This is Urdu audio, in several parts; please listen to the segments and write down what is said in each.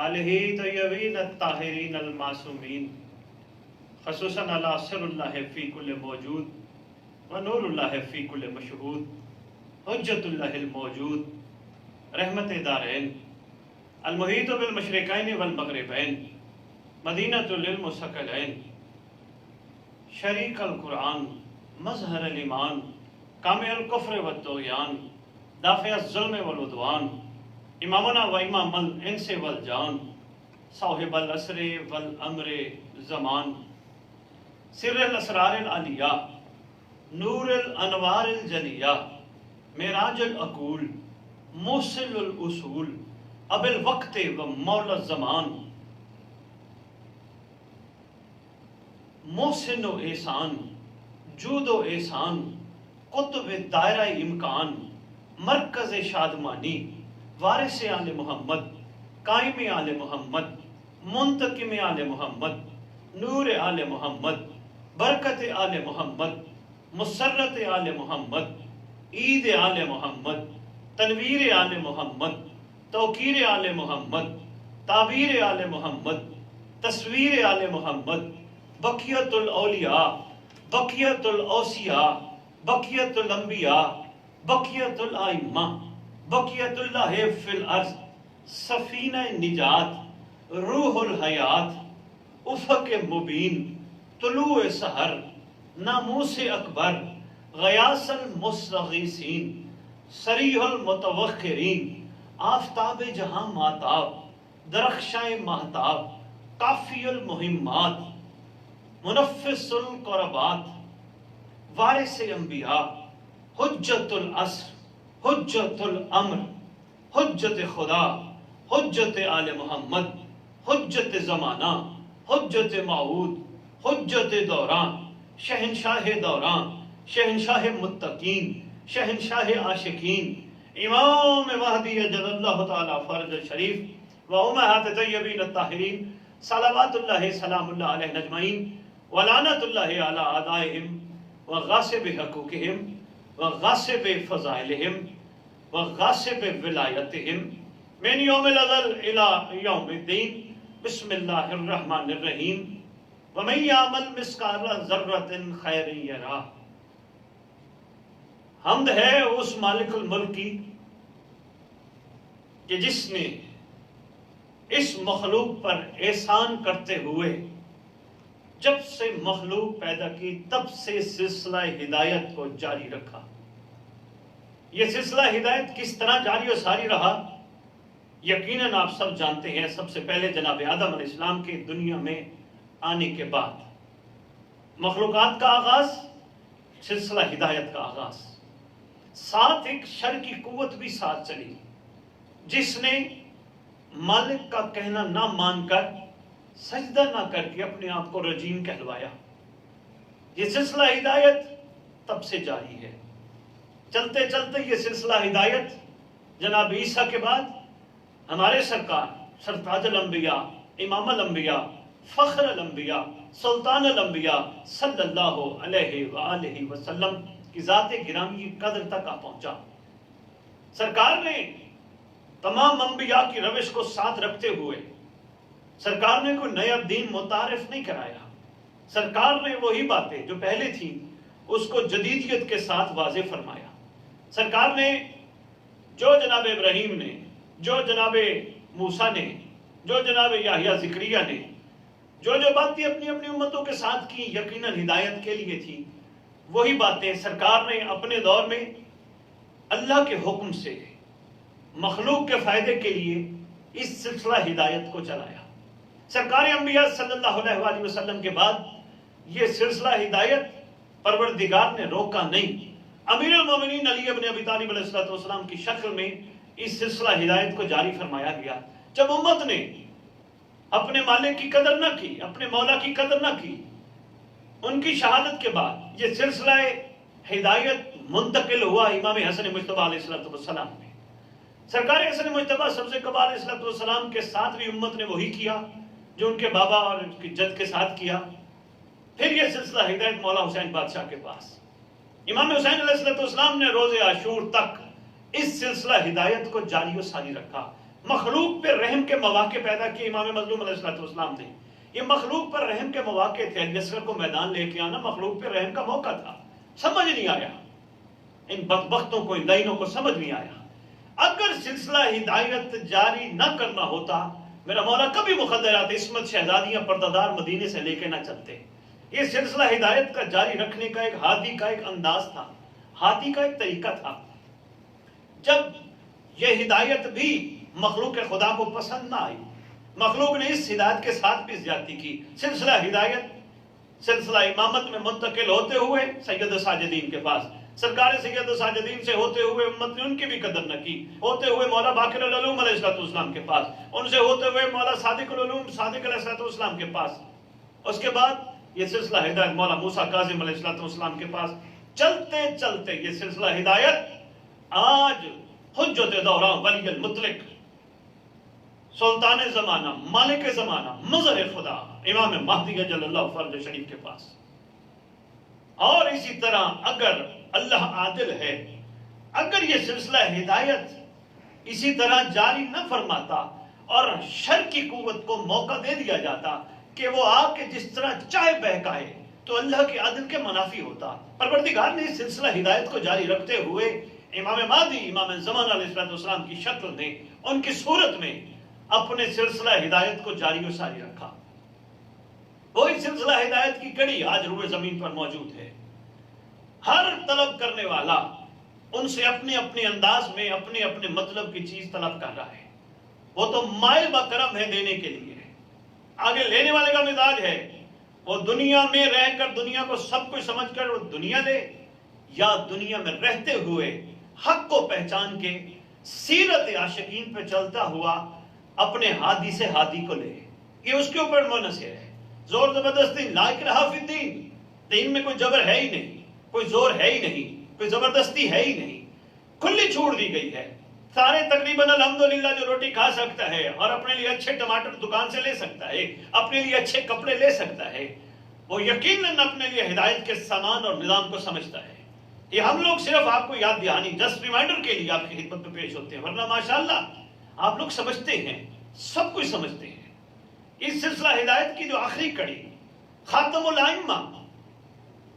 آلہ طیبین الطاہرین المعصومین، خصوصاً علی سر اللہ فی کل موجود و نور اللہ فی کل مشہود، حجت اللہ الموجود، رحمت دارین، المحیط بالمشرقین والمغربین، مدینۃ العلم ثقلین، شریک القرآن، مظہر الایمان، کامل الکفر والطغیان، دافع الظلم والعدوان، امامنا و امام الانس والجان، صاحب العصر والامر زمان، سر الاسرار العلیہ، نور الانوار الجلیہ، معراج العقول، موصل الاصول، اب الوقت و مولا الزمان، محسن و احسان، جود و احسان، قطب دائرہ امکان، مرکز شادمانی، وارث آل محمد، قائم آل محمد، منتقم آل محمد، نور آل محمد، برکت آل محمد، مسرت آل محمد، عید آل محمد، تنویر آل محمد، توقیر آل محمد، تعبیر آل محمد، تصویر آل محمد، بقیت الاولیاء، بقیت الاوصیاء، بقیت الانبیاء، بقیت الائمہ، بقیت اللہ فی الارض، سفینہ نجات، روح الحیات، افق مبین، طلوع سحر، ناموس اکبر، غیاث المستغیثین، صریح المتوخرین، آفتاب جہاں ماتاب، درخشاں مہتاب، کافی المہمات، منفس القربات، وارث انبیاء، حجت العصر، حجت الامر، حجت خدا، حجت آل محمد، حجت زمانہ، حجت موعود، حجت دوران، شہنشاہ دوران، شہنشاہ متقین، شہنشاہ عاشقین، امام مہدی اجل اللہ تعالی فرج شریف و امہات طیبین الطاہرین، صلوات اللہ سلام اللہ علیہ اجمعین، ولعنت اللہ علی اعدائہم وغاصب حقوقہم وغاصب فضائلہم وغاصب ولایتہم من یوم الازل الی یوم الدین، بسم اللہ الرحمن الرحیم، ومن یعمل مثقال ذرۃ خیرا یرہ۔ حمد ہے اس مالک الملک کی کہ جس نے اس مخلوق پر احسان کرتے ہوئے جب سے مخلوق پیدا کی تب سے سلسلہ ہدایت کو جاری رکھا۔ یہ سلسلہ ہدایت کس طرح جاری و ساری رہا، یقیناً آپ سب جانتے ہیں۔ سب سے پہلے جناب آدم علیہ السلام کے دنیا میں آنے کے بعد مخلوقات کا آغاز، سلسلہ ہدایت کا آغاز، ساتھ ایک شر کی قوت بھی ساتھ چلی جس نے مالک کا کہنا نہ مان کر، سجدہ نہ کر کے اپنے آپ کو رجیم کہلوایا۔ یہ سلسلہ ہدایت تب سے جاری ہے۔ چلتے چلتے یہ سلسلہ ہدایت جناب عیسیٰ کے بعد ہمارے سرکار سرتاج الانبیاء، امام الانبیاء، فخر الانبیاء، سلطان الانبیاء صلی اللہ علیہ وآلہ وسلم کی ذات گرامی کی قدر تک آ پہنچا۔ سرکار نے تمام انبیاء کی روش کو ساتھ رکھتے ہوئے سرکار نے کوئی نیا دین متعارف نہیں کرایا۔ سرکار نے وہی باتیں جو پہلے تھیں اس کو جدیدیت کے ساتھ واضح فرمایا۔ سرکار نے جو جناب ابراہیم نے، جو جناب موسیٰ نے، جو جناب یحییٰ زکریا نے جو باتیں اپنی اپنی امتوں کے ساتھ کی، یقیناً ہدایت کے لیے تھی، وہی باتیں سرکار نے اپنے دور میں اللہ کے حکم سے مخلوق کے فائدے کے لیے اس سلسلہ ہدایت کو چلایا۔ سرکار انبیاء صلی اللہ علیہ وآلہ وسلم کے بعد یہ سلسلہ ہدایت پروردگار نے روکا نہیں۔ امیر المومنین علی ابن ابی طالب علیہ السلام کی شکل میں اس سلسلہ ہدایت کو جاری فرمایا گیا۔ جب امت نے اپنے مالک کی قدر نہ کی، اپنے مولا کی قدر نہ کی، ان کی شہادت کے بعد یہ سلسلہ ہدایت منتقل ہوا امام حسن مجتبیٰ علیہ السلام میں۔ سرکار حسن مجتبیٰ سبز قبا علیہ السلام کے ساتھ بھی امت نے وہی کیا جو ان کے بابا اور ان کی جد کے ساتھ کیا۔ پھر یہ سلسلہ ہدایت مولا حسین بادشاہ کے پاس، امام حسین علیہ السلام نے روز عاشور تک اس سلسلہ ہدایت کو جاری و ساری رکھا۔ مخلوق پہ رحم کے مواقع پیدا کیے امام مظلوم علیہ السلام نے. یہ مخلوق پر رحم کے مواقع تھے. علی اصغر کو میدان لے کے آنا مخلوق پہ رحم کا موقع تھا. سمجھ نہیں آیا ان بدبختوں کو, ان لائنوں کو سمجھ نہیں آیا. اگر سلسلہ ہدایت جاری نہ کرنا ہوتا میرا مولا کبھی مخدرات عصمت شہزادیاں پردہ مدینے سے لے کے نہ چلتے. یہ سلسلہ ہدایت کا جاری رکھنے کا ایک ہادی کا ایک انداز تھا, ہادی کا ایک طریقہ تھا. جب یہ ہدایت بھی مخلوق خدا کو پسند نہ آئی, مخلوق نے اس ہدایت کے ساتھ بھی زیادتی کی. سلسلہ ہدایت سلسلہ امامت میں منتقل ہوتے ہوئے سید ساجدین کے پاس, سرکار سید ساجدین سے ہوتے ہوئے امت نے ان کی بھی قدر نہ کی, ہوتے ہوئے مولا باقر العلوم علیہ السلام کے پاس, ان سے ہوتے ہوئے مولا صادق العلوم صادق علیہ السلام کے پاس, اس کے بعد یہ سلسلہ ہدایت مولا موسیٰ کاظم علیہ السلام کے پاس. چلتے چلتے یہ سلسلہ ہدایت آج حجت دوران ولی المطلق سلطان زمانہ مالک زمانہ مظہر خدا امام مہدی اجل اللہ فرج شریف کے پاس. اور اسی طرح اگر اللہ عادل ہے, اگر یہ سلسلہ ہدایت اسی طرح جاری نہ فرماتا اور شر کی قوت کو موقع دے دیا جاتا کہ وہ آ کے جس طرح چاہے بہکائے تو اللہ کے عدل کے منافی ہوتا. پروردگار نے اس سلسلہ ہدایت کو جاری رکھتے ہوئے امام مہدی امام زمانہ علیہ السلام کی شکل میں, ان کی صورت میں اپنے سلسلہ ہدایت کو جاری و ساری رکھا. وہی سلسلہ ہدایت کی کڑی آج روئے زمین پر موجود ہے. ہر طلب کرنے والا ان سے اپنے اپنے انداز میں اپنے اپنے مطلب کی چیز طلب کر رہا ہے. وہ تو مائل بکرم ہے دینے کے لیے, آگے لینے والے کا مزاج ہے وہ دنیا میں رہ کر دنیا کو سب کچھ سمجھ کر وہ دنیا لے, یا دنیا میں رہتے ہوئے حق کو پہچان کے سیرت عاشقین پہ چلتا ہوا اپنے ہادی سے ہادی کو لے. یہ اس کے اوپر منحصر ہے. زور زبردستی لا اکراہ فی الدین, دین میں کوئی جبر ہے ہی نہیں, کوئی زور ہے ہی نہیں, کوئی زبردستی ہے ہی نہیں, کھلی چھوڑ دی گئی ہے. سارے تقریباً الحمدللہ جو روٹی کھا سکتا ہے اور اپنے لیے اچھے ٹماٹر دکان سے لے سکتا ہے, اپنے لیے اچھے کپڑے لے سکتا ہے, وہ یقیناً اپنے لیے ہدایت کے سامان اور نظام کو سمجھتا ہے. یہ ہم لوگ صرف آپ کو یاد دہانی جسٹ ریمائنڈر کے لیے آپ کی خدمت میں پیش ہوتے ہیں, ورنہ ماشاءاللہ آپ لوگ سمجھتے ہیں, سب کچھ سمجھتے ہیں. اس سلسلہ ہدایت کی جو آخری کڑی خاتم الائمہ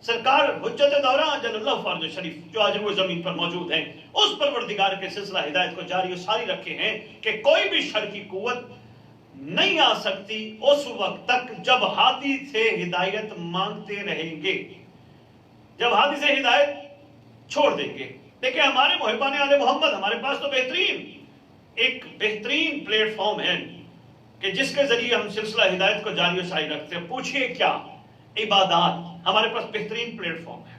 سرکار حجت دوران اجل اللہ فرج شریف جو آج وہ زمین پر موجود ہیں, اس پروردگار کے سلسلہ ہدایت کو جاری و ساری رکھے ہیں کہ کوئی بھی شر کی قوت نہیں آ سکتی اس وقت تک جب ہادی سے ہدایت مانگتے رہیں گے, جب ہادی سے ہدایت چھوڑ دیں گے. دیکھیں ہمارے محبان آل محمد, ہمارے پاس تو ایک بہترین پلیٹ فارم ہے کہ جس کے ذریعے ہم سلسلہ ہدایت کو جاری و ساری رکھتے ہیں. پوچھئے کیا عبادات, ہمارے پاس بہترین پلیٹ فارم ہے.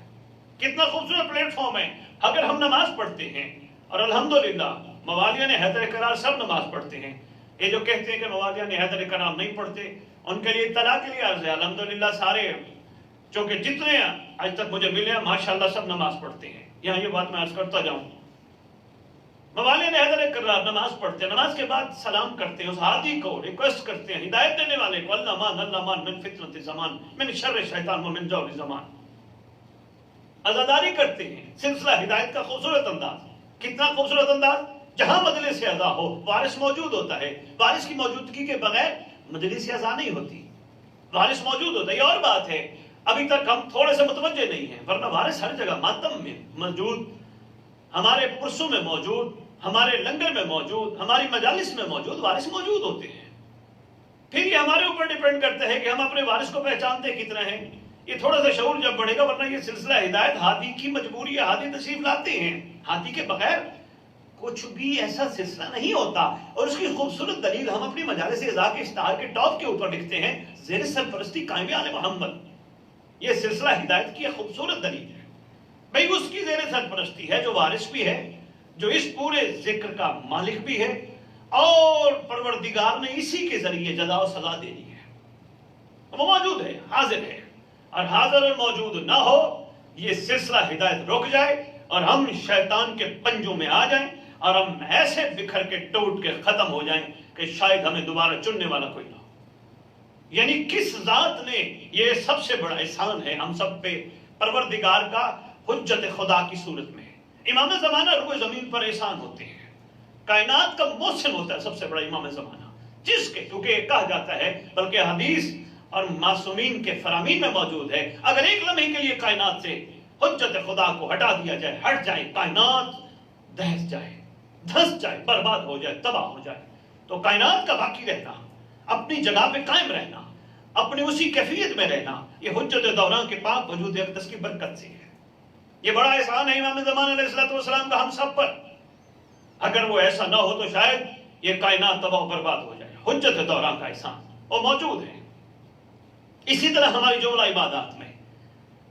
کتنا خوبصورت پلیٹ فارم ہے. اگر ہم نماز پڑھتے ہیں اور الحمدللہ موالیان حیدر کرام سب نماز پڑھتے ہیں, یہ جو کہتے ہیں کہ موالیان حیدر کرام نہیں پڑھتے ان کے لیے اطلاع کے لیے عرض ہے, الحمدللہ سارے چونکہ جتنے آج تک مجھے ملے ہیں ماشاءاللہ سب نماز پڑھتے ہیں. یہاں یہ بات میں عرض کرتا جاؤں, موالیان حیدر کرام نماز پڑھتے ہیں, نماز کے بعد سلام کرتے ہیں, اس ہادی کو ریکویسٹ کرتے ہیں, ہدایت دینے والے کو, اللہ مان من فتنۃ زمان من شر شیطان و من جور زمان, عزاداری کرتے ہیں. سلسلہ ہدایت کا خوبصورت انداز, کتنا خوبصورت انداز. جہاں مجلس اذا ہو وارث موجود ہوتا ہے, وارث کی موجودگی کے بغیر مجلس اذا نہیں ہوتی, وارث موجود ہوتا ہے. یہ اور بات ہے ابھی تک ہم تھوڑے سے متوجہ نہیں ہیں, ورنہ وارث ہر جگہ ماتم میں موجود, ہمارے پرسوں میں موجود, ہمارے لنگر میں موجود, ہماری مجالس میں موجود وارث موجود ہوتے ہیں. پھر یہ ہمارے اوپر ڈیپینڈ کرتا ہے کہ ہم اپنے وارث کو پہچانتے کتنا ہیں. یہ تھوڑا سا شعور جب بڑھے گا, ورنہ یہ سلسلہ ہدایت ہادی کی مجبوری ہے, ہادی تشریف لاتے ہیں, ہادی کے بغیر کچھ بھی ایسا سلسلہ نہیں ہوتا. اور اس کی خوبصورت دلیل ہم اپنی مجالس اذا کے اشتہار کے ٹاپ کے اوپر لکھتے ہیں, زیر سرپرستی قائم آل محمد. یہ سلسلہ ہدایت کی خوبصورت دلیل ہے. بھئی اس کی زیر سرپرستی ہے جو وارث بھی ہے, جو اس پورے ذکر کا مالک بھی ہے, اور پروردگار نے اسی کے ذریعے جزا و سزا دینی ہے. وہ موجود ہے, حاضر ہے, اور حاضر اور موجود نہ ہو یہ سلسلہ ہدایت رک جائے اور ہم شیطان کے پنجوں میں آ جائیں اور ہم ایسے بکھر کے ٹوٹ کے ختم ہو جائیں کہ شاید ہمیں دوبارہ چننے والا کوئی نہ ہو. یعنی کس ذات نے, یہ سب سے بڑا احسان ہے ہم سب پہ, پروردگار کا حجت خدا کی صورت میں. امام زمانہ روئے زمین پر احسان ہوتے ہیں, کائنات کا محسن ہوتا ہے سب سے بڑا امام زمانہ، جس کے کیونکہ کہا جاتا ہے، بلکہ حدیث اور معصومین کے فرامین میں موجود ہے، اگر ایک لمحے کے لیے کائنات سے حجت خدا کو ہٹا دیا جائے، ہٹ جائے، کائنات دہس جائے، دھس جائے، برباد ہو جائے، تباہ ہو جائے، تو کائنات کا باقی رہنا، اپنی جگہ پہ قائم رہنا، اپنی اسی کیفیت میں رہنا، یہ حجت دوران کے پاک وجود اقدس کی برکت سے ہے۔ یہ بڑا احسان ہے امام زمان علیہ السلام کا ہم سب پر۔ اگر وہ ایسا نہ ہو تو شاید یہ کائنات تباہ و برباد ہو جائے۔ حجت دوران کا احسان وہ موجود ہے۔ اسی طرح ہماری جملہ عبادات میں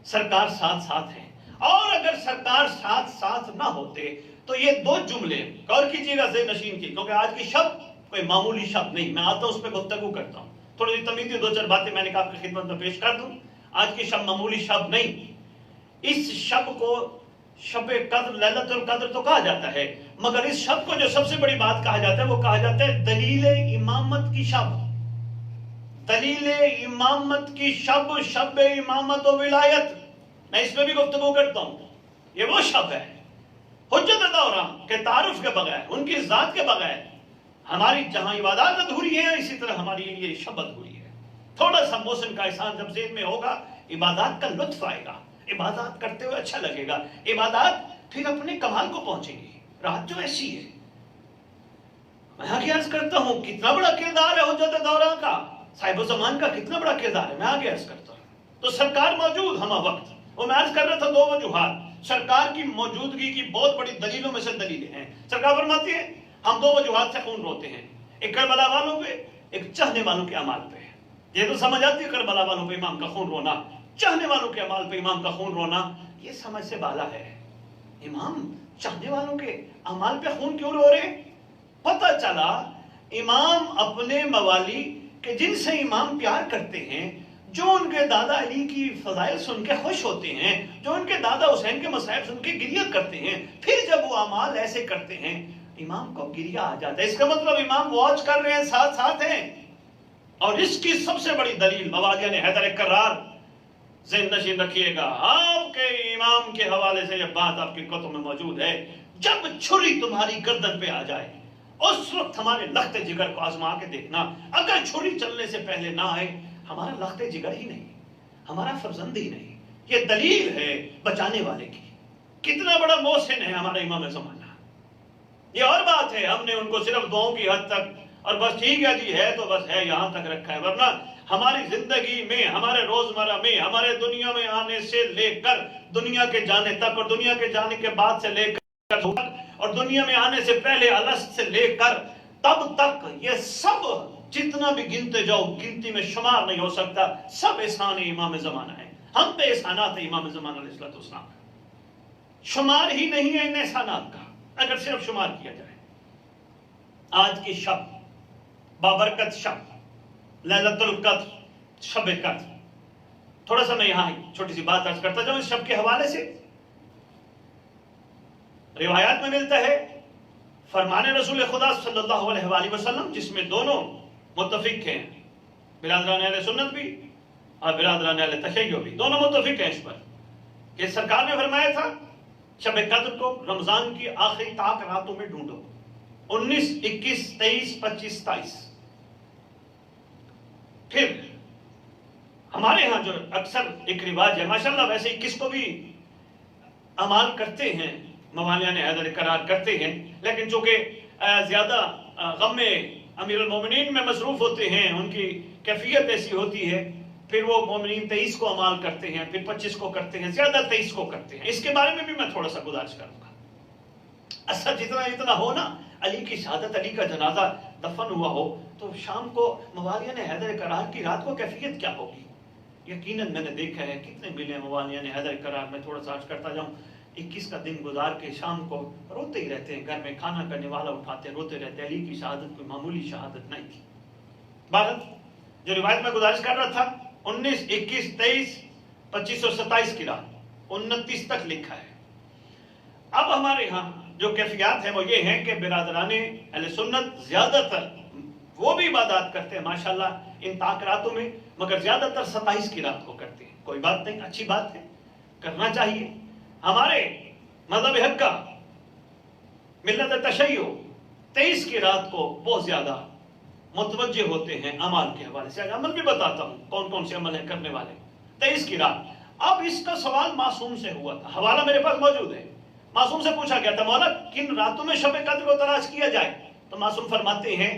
سرکار ساتھ ساتھ ہیں، اور اگر سرکار ساتھ ساتھ نہ ہوتے تو یہ دو جملے غور کیجیے گا ذہن نشین کی، کیونکہ آج کی شب کوئی معمولی شب نہیں، میں آتا ہوں اس پہ گفتگو کرتا ہوں، تھوڑی سی تمیزی دو چار باتیں میں نے کہا آپ کی خدمت میں پیش کر دوں۔ آج کی شب معمولی شب نہیں، اس شب کو شب قدر، لیلۃ القدر تو کہا جاتا ہے، مگر اس شب کو جو سب سے بڑی بات کہا جاتا ہے وہ کہا جاتا ہے دلیل امامت کی شب، دلیل امامت کی شب، شب امامت و ولایت۔ میں اس میں بھی گفتگو کرتا ہوں، یہ وہ شب ہے حجت دوران کے تعارف کے بغیر، ان کی ذات کے بغیر ہماری جہاں عبادات ادھوری ہے، اسی طرح ہماری یہ شب ادھوری ہے۔ تھوڑا سا موسم کا احسان جب ذہن میں ہوگا، عبادات کا لطف آئے گا، عبادات کرتے ہوئے اچھا لگے گا، عبادات پھر اپنے کمال کو پہنچیں گی۔ رات جو ایسی ہے، میں آگے عرض کرتا ہوں کتنا بڑا کردار ہے حجت دوران کا، صاحب الزمان کا کتنا بڑا کردار ہے، میں آگے عرض کرتا ہوں۔ تو سرکار موجود ہمہ وقت، وہ میں عرض کر رہا تھا دو وجوہات سرکار کی موجودگی کی بہت بڑی دلیلوں میں سے دلیلیں ہیں۔ سرکار فرماتی ہے ہم دو وجوہات سے خون روتے ہیں، ایک کربلا والوں پہ، ایک چاہنے والوں کے اعمال پہ۔ یہ تو سمجھ آتی ہے کربلا والوں پہ امام کا خون رونا، چاہنے والوں کے اعمال پہ امام کا خون رونا، یہ سمجھ سے بالا ہے۔ امام چاہنے والوں کے اعمال پہ خون کیوں رو رہے؟ پتہ چلا امام اپنے موالی کہ جن سے امام پیار کرتے ہیں، جو ان کے دادا علی کی فضائل سن کے خوش ہوتے ہیں، جو ان کے دادا حسین کے مصائب سن کے گریہ کرتے ہیں، پھر جب وہ اعمال ایسے کرتے ہیں امام کو گریہ آ جاتا ہے۔ اس کا مطلب امام واچ کر رہے ہیں، ساتھ ساتھ ہیں۔ اور اس کی سب سے بڑی دلیل موالیہ نے حیدر کرار ذہن نشین رکھیے گا، آپ کے امام کے حوالے سے یہ بات آپ کی کتب میں موجود ہے، جب چھری تمہاری گردن پہ آ جائے اس وقت ہمارے لخت جگر کو آزما کے دیکھنا، اگر چھری چلنے سے پہلے نہ آئے ہمارا لخت جگر ہی نہیں، ہمارا فرزند ہی نہیں۔ یہ دلیل ہے بچانے والے کی، کتنا بڑا محسن ہے ہمارا امام زمانہ۔ یہ اور بات ہے ہم نے ان کو صرف دعاؤں کی حد تک اور بس ٹھیک ہے جی ہے تو بس ہے یہاں تک رکھا ہے، ورنہ ہماری زندگی میں، ہمارے روزمرہ میں، ہمارے دنیا میں آنے سے لے کر دنیا کے جانے تک، اور دنیا کے جانے کے بعد سے لے کر اور دنیا میں آنے سے پہلے الست سے لے کر تب تک، یہ سب جتنا بھی گنتے جاؤ گنتی میں شمار نہیں ہو سکتا، سب احسان امام زمانہ ہے۔ ہم پہ احسانات ہے امام زمانہ علیہ السلام کا، شمار ہی نہیں ہے ان احسانات کا اگر صرف شمار کیا جائے۔ آج کی شب بابرکت شب، لیلۃ القدر، شب قدر، تھوڑا سا میں یہاں چھوٹی سی بات عرض کرتا جاؤں اس شب کے حوالے سے۔ روایات میں ملتا ہے فرمان رسول خدا صلی اللہ علیہ وآلہ وسلم، جس میں دونوں متفق ہیں، برادران اہل سنت بھی اور برادران اہل تشیع بھی، دونوں متفق ہیں اس پر، کہ سرکار نے فرمایا تھا شب قدر کو رمضان کی آخری طاق راتوں میں ڈھونڈو، 19، 21، 23، 25، 27۔ پھر ہمارے ہاں جو اکثر ایک رواج ہے، ماشاءاللہ ویسے 21 کو بھی عمال کرتے ہیں، موالیہ نے حیدر قرار کرتے ہیں، لیکن چونکہ زیادہ غم امیر المومنین میں مصروف ہوتے ہیں، ان کی کیفیت ایسی ہوتی ہے، پھر وہ مومنین 23 کو عمال کرتے ہیں، پھر 25 کو کرتے ہیں، زیادہ 23 کو کرتے ہیں۔ اس کے بارے میں بھی میں تھوڑا سا گزارش کروں گا۔ اصل جتنا ہو نا، علی کی شہادت، علی کا جنازہ دفن ہوا ہو تو شام کو موالیہ نے حیدر قرار کی رات کو کیفیت کیا ہوگی؟ یقیناً میں نے دیکھا ہے کتنے ملے موالیہ نے حیدر قرار، میں تھوڑا سا عرض کرتا جاؤں، 21 کا دن گزار کے شام کو روتے ہی رہتے ہیں، گھر میں کھانا کرنے والا اٹھاتے ہیں، روتے رہتے ہیں۔ علی کی شہادت کوئی معمولی شہادت نہیں تھی۔ بھارت جو روایت میں گزارش کر رہا تھا، 19، 21، 23، 25 اور 27 کی رات، 29 تک لکھا ہے۔ اب ہمارے ہاں جو کیفیات ہیں وہ یہ ہیں کہ برادران اہل سنت زیادہ تر وہ بھی عبادات کرتے ہیں ماشاءاللہ ان طاق راتوں میں، مگر زیادہ تر 27 کی رات کو کرتے ہیں۔ کوئی بات نہیں، اچھی بات ہے، کرنا چاہیے۔ ہمارے مذہب حق کا، ملت تشیع، 23 کی رات کو بہت زیادہ متوجہ ہوتے ہیں عمل کے حوالے سے. عمل بھی بتاتا ہوں کون کون سے عمل ہیں کرنے والے. 23 کی رات. اب اس کا سوال معصوم سے ہوا تھا, حوالہ میرے پاس موجود ہے. معصوم سے پوچھا گیا تھا مولا کن راتوں میں شب قدر کو تلاش کیا جائے؟ تو معصوم فرماتے ہیں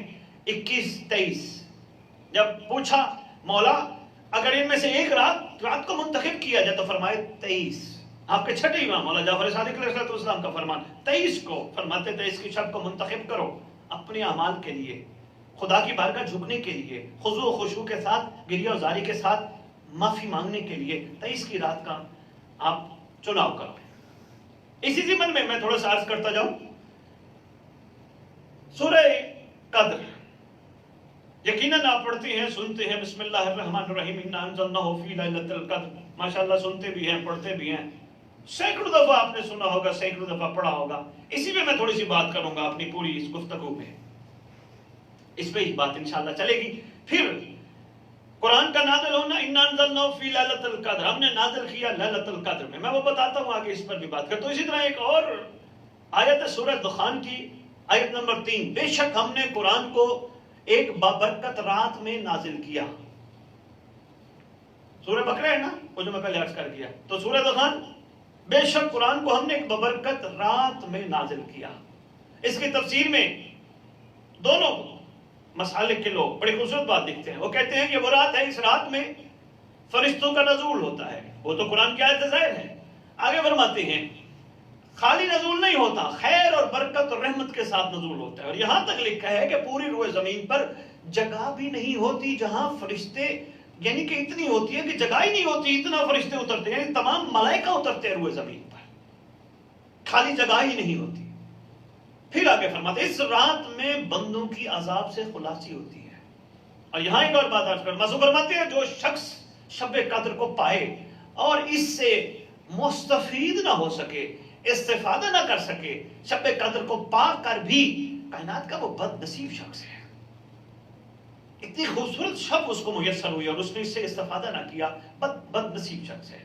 21 23. جب پوچھا مولا اگر ان میں سے ایک رات کو منتخب کیا جائے تو فرمائے 23. آپ کے چھٹے امام مولا جعفر صادق علیہ السلام کا فرمان 23 کو. فرماتے 23 کی شب کو منتخب کرو اپنے اعمال کے لیے, خدا کی بارگاہ جھکنے کے لیے, خضوع و خشوع کے ساتھ, گریہ و زاری کے ساتھ معافی مانگنے کے لیے 23 کی رات کا آپ چناؤ کرو. اسی ضمن میں تھوڑا سا عرض کرتا جاؤں. سورہ قدر یقیناً آپ پڑھتے ہیں سنتے ہیں, بسم اللہ الرحمن الرحیم انا انزلناہ فی لیلۃ القدر, ماشاءاللہ سنتے بھی ہیں پڑھتے بھی ہیں. سینکڑوں دفعہ آپ نے سنا ہوگا, سینکڑوں دفعہ پڑھا ہوگا. اسی میں تھوڑی سی بات کروں گا اپنی پوری اس گفتگو میں, اس پہ ہی بات انشاءاللہ چلے گی. پھر قرآن کا نازل ہونا انا انزلناہ فی لیلۃ القدر, ہم نے نازل کیا لیلۃ القدر میں. میں وہ بتاتا ہوں آگے, اس پر بھی بات کرتا ہوں. اسی طرح ایک اور آیت ہے سورہ دخان کی آیت نمبر 3, بے شک ہم نے قرآن کو ایک بابرکت رات میں نازل کیا. سورہ بقرہ ہے نا وہ جو میں پہلے عرض کر دیا. تو سورہ دخان بے شک قرآن کو ہم نے ایک بابرکت رات میں نازل کیا. اس کی تفسیر میں دونوں مسالک کے لوگ بڑی خوبصورت بات لکھتے ہیں. وہ کہتے ہیں کہ وہ رات ہے, اس رات میں فرشتوں کا نزول ہوتا ہے. وہ تو قرآن کی آیت ظاہر ہے. آگے فرماتے ہیں خالی نزول نہیں ہوتا, خیر اور برکت اور رحمت کے ساتھ نزول ہوتا ہے. اور یہاں تک لکھا ہے کہ پوری روئے زمین پر جگہ بھی نہیں ہوتی جہاں فرشتے, یعنی کہ اتنی ہوتی ہے کہ جگہ ہی نہیں ہوتی, اتنا فرشتے اترتے ہیں, تمام ملائکہ اترتے ہیں روئے زمین پر, خالی جگہ ہی نہیں ہوتی. پھر آگے فرماتے ہیں اس رات میں بندوں کی عذاب سے خلاصی ہوتی ہے. اور یہاں ایک اور بات عرض کرنا, فرماتے ہیں جو شخص شب قدر کو پائے اور اس سے مستفید نہ ہو سکے, استفادہ نہ کر سکے, شب قدر کو پا کر بھی, کائنات کا وہ بد نصیب شخص ہے. اتنی خوبصورت شب اس کو میسر ہوئی اور اس نے اس سے استفادہ نہ کیا, بد نصیب شخص ہے.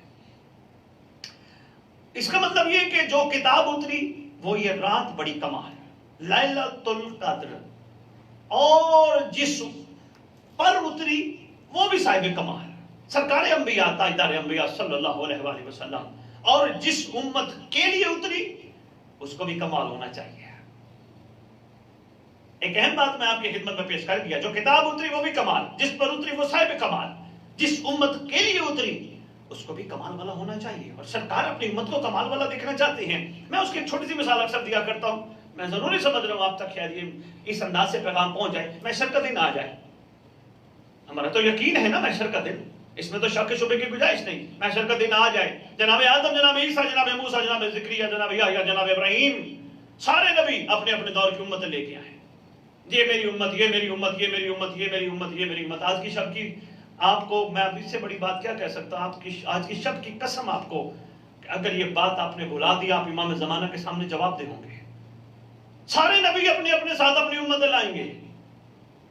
اس کا مطلب یہ کہ جو کتاب اتری وہ یہ رات بڑی کمال, لیلۃ القدر, اور جس پر اتری وہ بھی صاحب کمال, سرکار انبیاء تاجدار انبیاء صلی اللہ علیہ وآلہ وسلم, اور جس امت کے لیے اتری اس کو بھی کمال ہونا چاہیے. ایک اہم بات میں آپ کی خدمت میں پیش کر دیا, جو کتاب اتری وہ بھی کمال, جس پر اتری وہ صاحب کمال, جس امت کے لیے اتری اس کو بھی کمال والا ہونا چاہیے. اور سرکار اپنی امت کو کمال والا دیکھنا چاہتے ہیں. میں اس کی ایک چھوٹی سی مثال اکثر دیا کرتا ہوں, میں ضروری سمجھ رہا ہوں آپ تک شاید یہ اس انداز سے پیغام پہنچ جائے. محشر کا دن آ جائے, ہمارا تو یقین ہے نا محشر کا دن, اس میں تو شک شبے کی گنجائش نہیں. محشر کا دن آ جائے, جناب آدم, جناب عیسیٰ, جناب موسیٰ, جناب زکریا, جناب یحییٰ, جناب ابراہیم, سارے نبی اپنے اپنے دور کی امتیں لے کے آئے. یہ میری امت, یہ میری امت, یہ میری امت, یہ میری امت, یہ میری امت. آج کی شب کی آپ کو میں اس سے بڑی بات کیا کہہ سکتا ہوں, آج کی شب کی قسم آپ کو, اگر یہ بات آپ نے بھلا دیا آپ امام زمانہ کے سامنے جواب دے ہوں گے. سارے نبی اپنے اپنے ساتھ اپنی امت لائیں گے,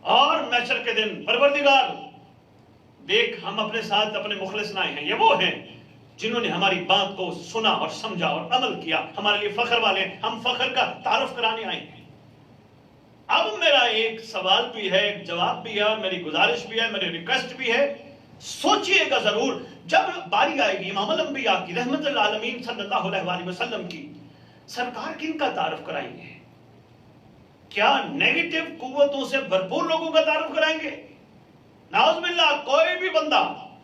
اور محشر کے دن پروردگار دیکھ ہم اپنے ساتھ اپنے مخلص لائے ہیں, یہ وہ ہیں جنہوں نے ہماری بات کو سنا اور سمجھا اور عمل کیا. ہمارے لیے فخر والے, ہم فخر کا تعارف کرانے آئے ہیں. اب میرا ایک سوال بھی ہے, ایک جواب بھی ہے, اور میری گزارش بھی ہے, میری ریکویسٹ بھی ہے, سوچئے گا ضرور جب باری آئے گی امام الانبیاء کی, رحمت للعالمین صلی اللہ علیہ وآلہ وسلم کی, سرکار کن کا تعارف کرائیں گے؟ کیا نیگیٹو قوتوں سے بھرپور لوگوں کا تعارف کرائیں گے؟ نعوذ باللہ. کوئی بھی بندہ,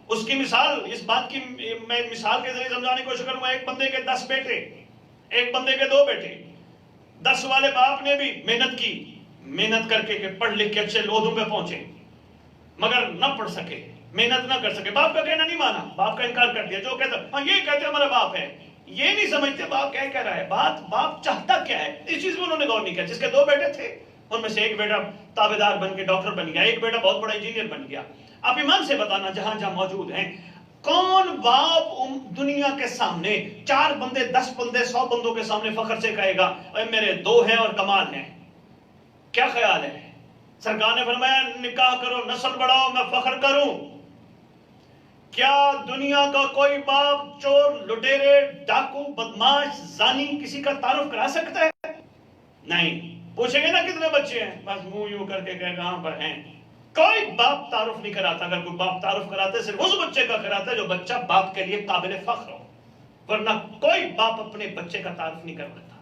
اس کی مثال, اس بات کی میں مثال کے ذریعے سمجھانے کی کوشش کروں گا. ایک بندے کے 10 بیٹے, ایک بندے کے 2 بیٹے, 10 والے باپ نے بھی محنت کی, محنت کر کے کہ پڑھ لکھ کے اچھے عہدوں پہ پہنچے, مگر نہ پڑھ سکے, محنت نہ کر سکے. باپ کا کہنا نہیں مانا, باپ کا انکار کر دیا. جو کہتا ہاں یہ کہتے ہمارا باپ ہے, یہ نہیں سمجھتے باپ کیا کہہ رہا ہے, باپ چاہتا کیا ہے, اس چیز میں انہوں نے غور نہیں کیا. جس کے 2 بیٹے تھے ان میں سے ایک بیٹا تابعدار بن کے ڈاکٹر بن گیا, ایک بیٹا بہت بڑا انجینئر بن گیا. آپ ایمان سے بتانا جہاں جہاں موجود ہیں, کون باپ دنیا کے سامنے 4 بندے, 10 بندے, 100 بندوں کے سامنے فخر سے کہے گا اے میرے 2 ہیں اور کمال ہیں؟ کیا خیال ہے؟ سرکار نے فرمایا نکاح کرو, نسل بڑھاؤ, میں فخر کروں. کیا دنیا کا کوئی باپ چور, لٹیرے, ڈاکو, بدماش, زانی کسی کا تعارف کرا سکتا ہے؟ نہیں. پوچھیں گے نا کتنے بچے ہیں، بس منہ یوں کر کے کہے کہاں پر ہیں. کوئی باپ تعارف نہیں کراتا. اگر کوئی باپ تعارف کراتا ہے صرف اس بچے کا کراتا ہے جو بچہ باپ کے لیے قابل فخر ہو، ورنہ کوئی باپ اپنے بچے کا تعارف نہیں کرواتا.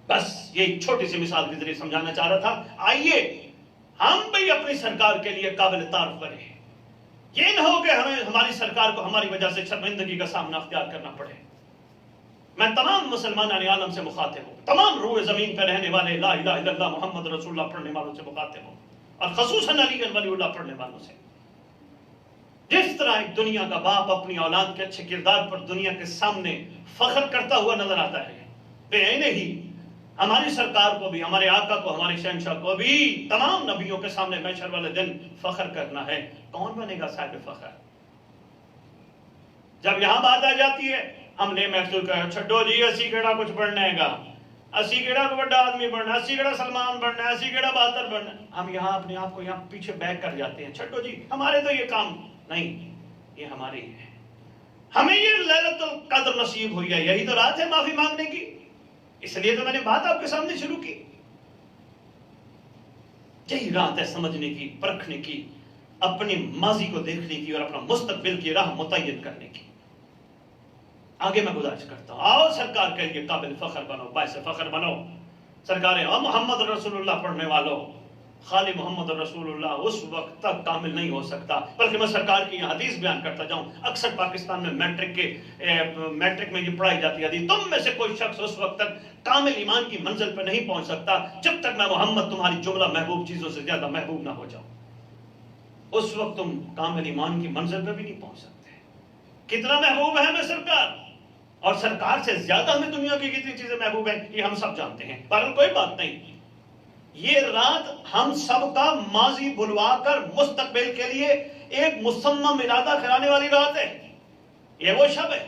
بس یہ چھوٹی سی مثال کے ذریعے سمجھانا چاہ رہا تھا. آئیے ہم بھی اپنی سرکار کے لیے قابل تعارف بنے. یہ نہ ہو کہ ہمیں ہماری سرکار کو ہماری وجہ سے شرمندگی کا سامنا اختیار کرنا پڑے. میں تمام مسلمان عالم سے مخاطب ہوں، تمام روح زمین پہ رہنے والے لا الہ الا اللہ محمد رسول اللہ پڑھنے والوں سے مخاطب ہوں، اور خصوصاً علی ولی اللہ پڑھنے والوں سے. جس طرح ایک دنیا کا باپ اپنی اولاد کے اچھے کردار پر دنیا کے سامنے فخر کرتا ہوا نظر آتا ہے، بے ہی ہماری سرکار کو بھی، ہمارے آقا کو، ہمارے شہنشاہ کو بھی تمام نبیوں کے سامنے محشر والے دن فخر کرنا ہے. کون بنے گا صاحب فخر؟ جب یہاں بات آ جاتی ہے ہم نے محسوس کر چھڈو جی اسی کیڑا کچھ بننا ہے گا، اسی کیڑا کو بڑا آدمی بننا ہے، اسی کیڑا سلمان بننا ہے، اسی کیڑا بہادر بننا ہے. ہم یہاں اپنے آپ کو یہاں پیچھے بیک کر جاتے ہیں. چھڈو جی ہمارے تو یہ کام نہیں، یہ ہماری ہے. ہمیں یہ لیلۃ القدر نصیب ہوئی ہے، یہی تو رات ہے معافی مانگنے کی. اس لیے تو میں نے بات آپ کے سامنے شروع کی. یہی رات ہے سمجھنے کی، پرکھنے کی، اپنی ماضی کو دیکھنے کی اور اپنا مستقبل کی راہ متعین کرنے کی. آگے میں گزارش کرتا ہوں، آؤ سرکار کے لیے قابل فخر بنو، باعث فخر بنو. سرکار محمد رسول اللہ پڑھنے والوں، خالی محمد رسول اللہ اس وقت تک کامل نہیں ہو سکتا، بلکہ میں سرکار کی یہ حدیث بیان کرتا جاؤں. اکثر پاکستان میں میٹرک میں یہ پڑھائی جاتی ہے حدیث، تم میں سے کوئی شخص اس وقت تک کامل ایمان کی منزل پہ نہیں پہنچ سکتا جب تک میں محمد تمہاری جملہ محبوب چیزوں سے زیادہ محبوب نہ ہو جاؤں. اس وقت تم کامل ایمان کی منزل پہ بھی نہیں پہنچ سکتے. کتنا محبوب ہے ہمیں سرکار، اور سرکار سے زیادہ ہمیں دنیا کی کتنی چیزیں محبوب ہیں یہ ہم سب جانتے ہیں. پر کوئی بات نہیں، یہ رات ہم سب کا ماضی بھلوا کر مستقبل کے لیے ایک مصمم ارادہ کرانے والی رات ہے. یہ وہ شب ہے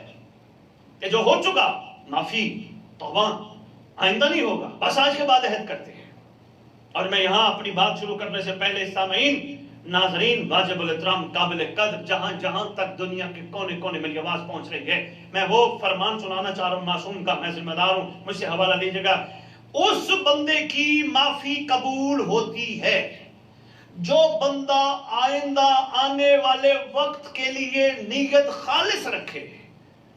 کہ جو ہو چکا معافی توبہ آئندہ نہیں ہوگا، بس آج کے بعد عہد کرتے ہیں. اور میں یہاں اپنی بات شروع کرنے سے پہلے سامعین، ناظرین، واجب الاحترام، قابل قدر، جہاں جہاں تک دنیا کے کونے کونے میں یہ آواز پہنچ رہی ہے، میں وہ فرمان سنانا چاہ رہا ہوں معصوم کا، میں ذمہ دار ہوں، مجھ سے حوالہ لیجیے گا. اس بندے کی معافی قبول ہوتی ہے جو بندہ آئندہ آنے والے وقت کے لیے نیت خالص رکھے،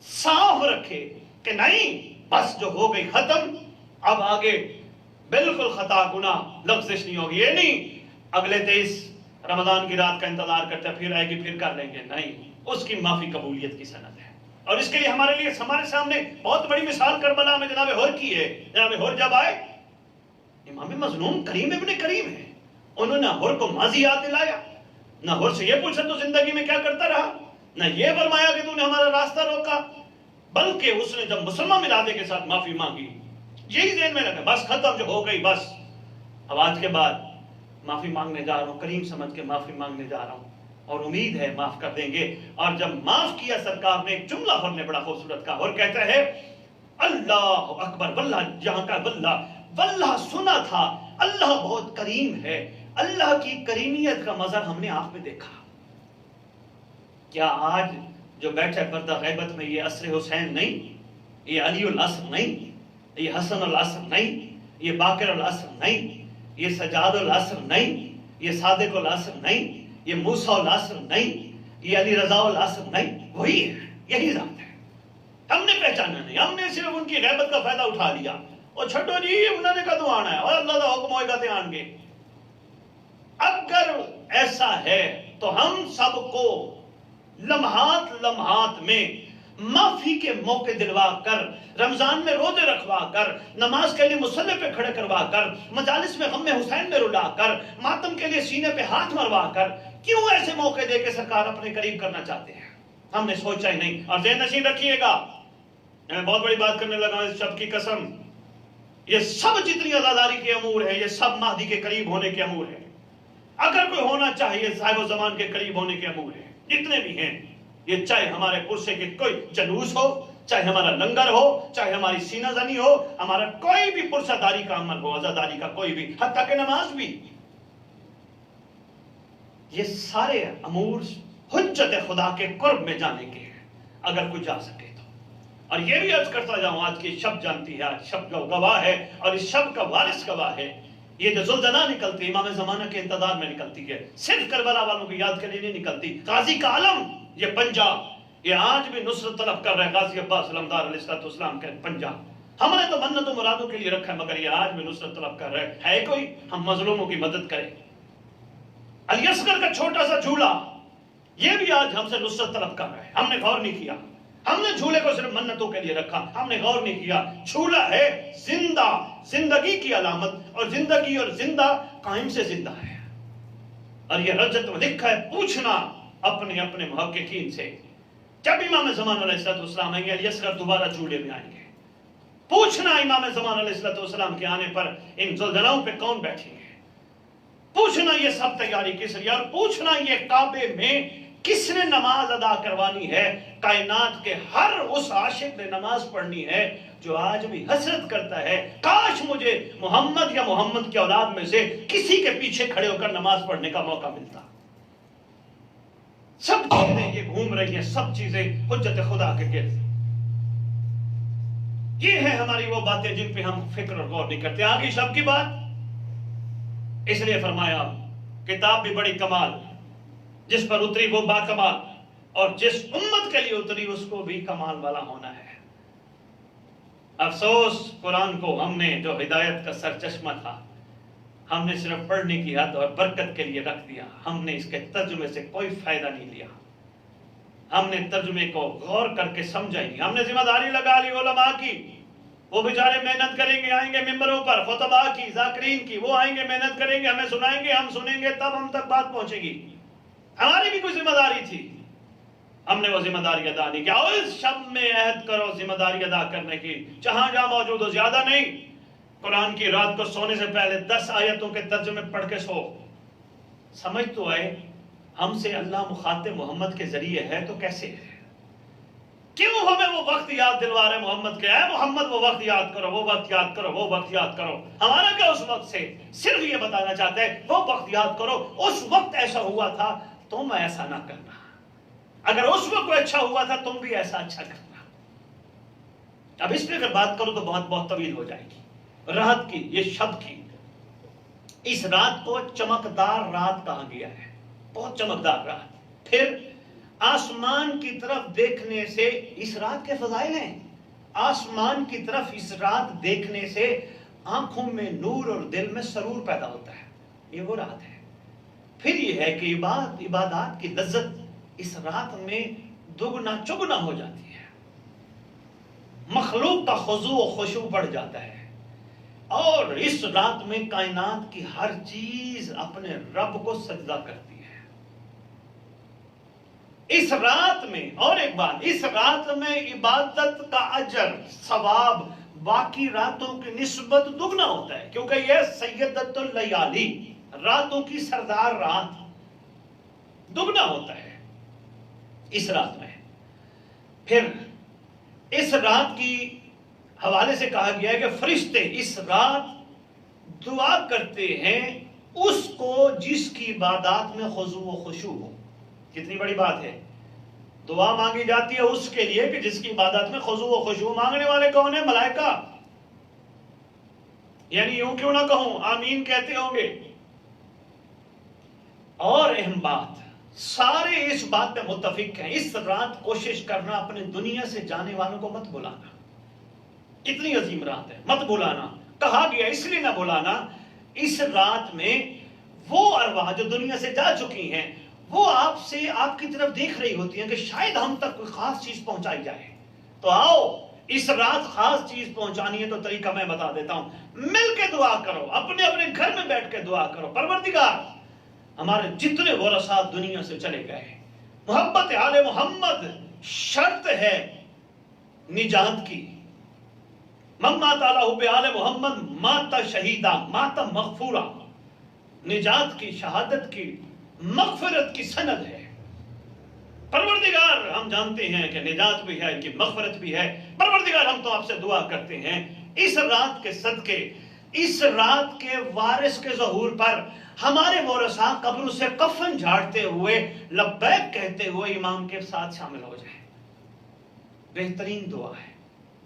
صاف رکھے کہ نہیں بس جو ہو گئی ختم، اب آگے بالکل خطا گناہ لفظش نہیں ہوگی. یہ نہیں اگلے 23 رمضان کی رات کا انتظار کرتے پھر آئے گی پھر کر لیں گے، نہیں، اس کی معافی قبولیت کی سند ہے. اور اس کے لیے ہمارے سامنے بہت بڑی مثال کربلا میں جناب ہور کی ہے. جناب ہور جب آئے، امام مظلوم کریم ابن کریم ہے، انہوں نے ہور کو ماضی یاد دلایا، نہ ہور سے یہ پوچھا تو زندگی میں کیا کرتا رہا، نہ یہ فرمایا کہ تو نے ہمارا راستہ روکا، بلکہ اس نے جب مسلمان ارادے کے ساتھ معافی مانگی، یہی ذہن میں رکھا بس ختم جو ہو گئی بس، اب آج کے بعد معافی مانگنے جا رہا ہوں، کریم سمجھ کے معافی مانگنے جا رہا ہوں، اور امید ہے معاف کر دیں گے. اور جب معاف کیا سرکار نے، ایک جملہ ہم نے بڑا خوبصورت کہا، اور کہتا ہے اللہ اکبر، واللہ جہاں کا واللہ سنا تھا اللہ بہت کریم ہے، اللہ کی کریمیت کا مظہر ہم نے آنکھ میں دیکھا. کیا آج جو بیٹھے پردہ غیبت میں یہ عصر حسین نہیں، یہ علی العصر نہیں، یہ حسن العصر نہیں، یہ باقر العصر نہیں، یہ سجاد العصر نہیں، یہ صادق العصر نہیں، یہ موسیٰ العصر نہیں، یہ علی رضا العصر نہیں، وہی ہے، یہی ذات ہے. ہم نے پہچانا نہیں، ہم نے صرف ان کی غیبت کا فائدہ اٹھا لیا، اور چھٹو جی انہوں نے کدو آنا ہے اور اللہ کا حکم ہوئے گا تے آن گے. اگر ایسا ہے تو ہم سب کو لمحات میں معافی کے موقع دلوا کر، رمضان میں روزے رکھوا کر، نماز کے لیے مصلی پہ کھڑے کروا کر، مجالس میں غم حسین میں رلا کر، ماتم کے لیے سینے پہ ہاتھ مروا کر، کیوں ایسے موقع دے کے سرکار اپنے قریب کرنا چاہتے ہیں؟ ہم نے سوچا ہی نہیں. اور ذہن نشین رکھیے گا، میں بہت بڑی بات کرنے لگا اس شب کی قسم، یہ سب جتنی عزاداری کے امور ہیں یہ سب مہدی کے قریب ہونے کے امور ہیں. اگر کوئی ہونا چاہیے صاحب و زمان کے قریب ہونے کے امور ہیں جتنے بھی ہیں. یہ چاہے ہمارے پرسے کے کوئی جلوس ہو، چاہے ہمارا لنگر ہو، چاہے ہماری سینہ زنی ہو، ہمارا کوئی بھی پرسہ داری کا عمل ہو، عزاداری کا کوئی بھی، حتیٰ کہ نماز بھی، یہ سارے امور حجت خدا کے قرب میں جانے کے ہیں اگر کوئی جا سکے تو. اور یہ بھی عرض کرتا جاؤں، آج کی شب جانتی ہے، آج شب جو گواہ ہے اور اس شب کا وارث گواہ ہے، یہ جو زلزلہ نکلتی ہے امام زمانہ کے انتظار میں نکلتی ہے، صرف کربلا والوں کی یاد کے لیے نہیں نکلتی۔ غازی کا علم یہ پنجاب، یہ آج بھی نصرت طلب کر رہے ہیں، غازی عباس علمدار علیہ السلام کے پنجاب۔ ہم نے تو منت و مرادوں کے لیے رکھا ہے، مگر یہ آج بھی نصرت طلب کر رہے ہیں۔ ہے کوئی ہم مظلوموں کی مدد کرے؟ علی اصغر کا چھوٹا سا جھولا یہ بھی آج ہم سے نصرت طلب کر رہا ہے، ہم نے غور نہیں کیا۔ ہم نے جھولے کو صرف منتوں کے لیے رکھا، ہم نے غور نہیں کیا جھولا ہے زندہ، زندگی کی علامت، اور زندگی اور زندہ قائم سے زندہ ہے۔ اور یہ رجت میں لکھا ہے، پوچھنا اپنے اپنے محققین سے، جب امام زمان علیہ السلام آئیں گے علی اصغر دوبارہ جھولے میں آئیں گے، پوچھنا امام زمان علیہ السلام کے آنے پر ان زلزلوں پہ کون بیٹھیں گے، پوچھنا یہ سب تیاری کس لیے، اور پوچھنا یہ کعبے میں کس نے نماز ادا کروانی ہے۔ کائنات کے ہر اس عاشق نے نماز پڑھنی ہے جو آج بھی حسرت کرتا ہے، کاش مجھے محمد یا محمد کی اولاد میں سے کسی کے پیچھے کھڑے ہو کر نماز پڑھنے کا موقع ملتا۔ سب چیزیں یہ گھوم رہی ہیں، سب چیزیں حجت خدا کے گرد۔ یہ ہے ہماری وہ باتیں جن پہ ہم فکر اور غور نہیں کرتے۔ آگے شب کی بات، اس لیے فرمایا کتاب بھی بڑی کمال، جس پر اتری وہ با کمال، اور جس امت کے لیے اتری اس کو بھی کمال والا ہونا ہے۔ افسوس قرآن کو ہم نے جو ہدایت کا سرچشمہ تھا، ہم نے صرف پڑھنے کی حد اور برکت کے لیے رکھ دیا، ہم نے اس کے ترجمے سے کوئی فائدہ نہیں لیا، ہم نے ترجمے کو غور کر کے سمجھا ہی نہیں۔ ہم نے ذمہ داری لگا لی علماء کی، وہ بیچارے محنت کریں گے، آئیں گے ممبروں پر، خطباء کی، ذاکرین کی، وہ آئیں گے محنت کریں گے، ہمیں سنائیں گے، ہم سنیں گے، تب ہم تک بات پہنچے گی۔ ہماری بھی کوئی ذمہ داری تھی، ہم نے وہ ذمہ داری ادا نہیں کیا۔ اس شب میں عہد کرو ذمہ داری ادا کرنے کی، جہاں جہاں موجود ہو، زیادہ نہیں، قرآن کی رات کو سونے سے پہلے 10 آیتوں کے ترجمے پڑھ کے سو۔ سمجھ تو آئے ہم سے اللہ مخاطب محمد کے ذریعے ہے تو کیسے ہے، کیوں ہمیں وہ وقت یاد دلوا رہے محمد کے، اے محمد وہ وقت یاد کرو، وہ وقت یاد کرو، وہ وقت یاد کرو۔ ہمارا کیا اس وقت سے، صرف یہ بتانا چاہتے ہیں وہ وقت یاد کرو، اس وقت ایسا ہوا تھا تم ایسا نہ کرنا، اگر اس وقت اچھا ہوا تھا تم بھی ایسا اچھا کرنا۔ اب اس پہ اگر بات کرو تو بہت طویل ہو جائے گی۔ رات کی، یہ شب کی، اس رات کو چمکدار رات کہا گیا ہے، بہت چمکدار رات۔ پھر آسمان کی طرف دیکھنے سے، اس رات کے فضائل ہیں، آسمان کی طرف اس رات دیکھنے سے آنکھوں میں نور اور دل میں سرور پیدا ہوتا ہے، یہ وہ رات ہے۔ پھر یہ ہے کہ عبادات کی لذت اس رات میں دگنا چگنا ہو جاتی ہے، مخلوق کا خضوع و خشوع بڑھ جاتا ہے، اور اس رات میں کائنات کی ہر چیز اپنے رب کو سجدہ کرتی ہے۔ اس رات میں، اور ایک بات، اس رات میں عبادت کا اجر، ثواب باقی راتوں کی نسبت دگنا ہوتا ہے، کیونکہ یہ سیدۃ اللیالی، راتوں کی سردار رات، دگنا ہوتا ہے اس رات میں۔ پھر اس رات کی حوالے سے کہا گیا ہے کہ فرشتے اس رات دعا کرتے ہیں اس کو جس کی عبادات میں خضوع و خشوع ہو۔ کتنی بڑی بات ہے، دعا مانگی جاتی ہے اس کے لیے کہ جس کی عبادت میں خضوع و خشوع۔ مانگنے والے کون ہیں؟ ملائکہ، یعنی یوں کیوں نہ کہوں آمین کہتے ہوں گے۔ اور اہم بات، سارے اس بات پہ متفق ہیں، اس رات کوشش کرنا اپنے دنیا سے جانے والوں کو مت بلانا، اتنی عظیم رات ہے، مت بلانا۔ کہا گیا اس لیے نہ بلانا، اس رات میں وہ ارواح جو دنیا سے جا چکی ہیں وہ آپ سے، آپ کی طرف دیکھ رہی ہوتی ہیں کہ شاید ہم تک کوئی خاص چیز پہنچائی جائے، تو آؤ اس رات خاص چیز پہنچانی ہے تو طریقہ میں بتا دیتا ہوں، مل کے دعا کرو، اپنے اپنے گھر میں بیٹھ کے دعا کرو، پروردگار ہمارے جتنے ورثاء دنیا سے چلے گئے، محبت آل محمد شرط ہے نجات کی، من مات علی حب آل محمد مات شہیدہ مات مغفورہ، نجات کی، شہادت کی، مغفرت کی سند ہے۔ پروردگار ہم جانتے ہیں کہ نجات بھی ہے، کہ مغفرت بھی ہے، پروردگار ہم تو آپ سے دعا کرتے ہیں اس رات کے صدقے، اس رات کے وارث کے ظہور پر ہمارے ورثاء قبر سے کفن جھاڑتے ہوئے لبیک کہتے ہوئے امام کے ساتھ شامل ہو جائیں۔ بہترین دعا ہے،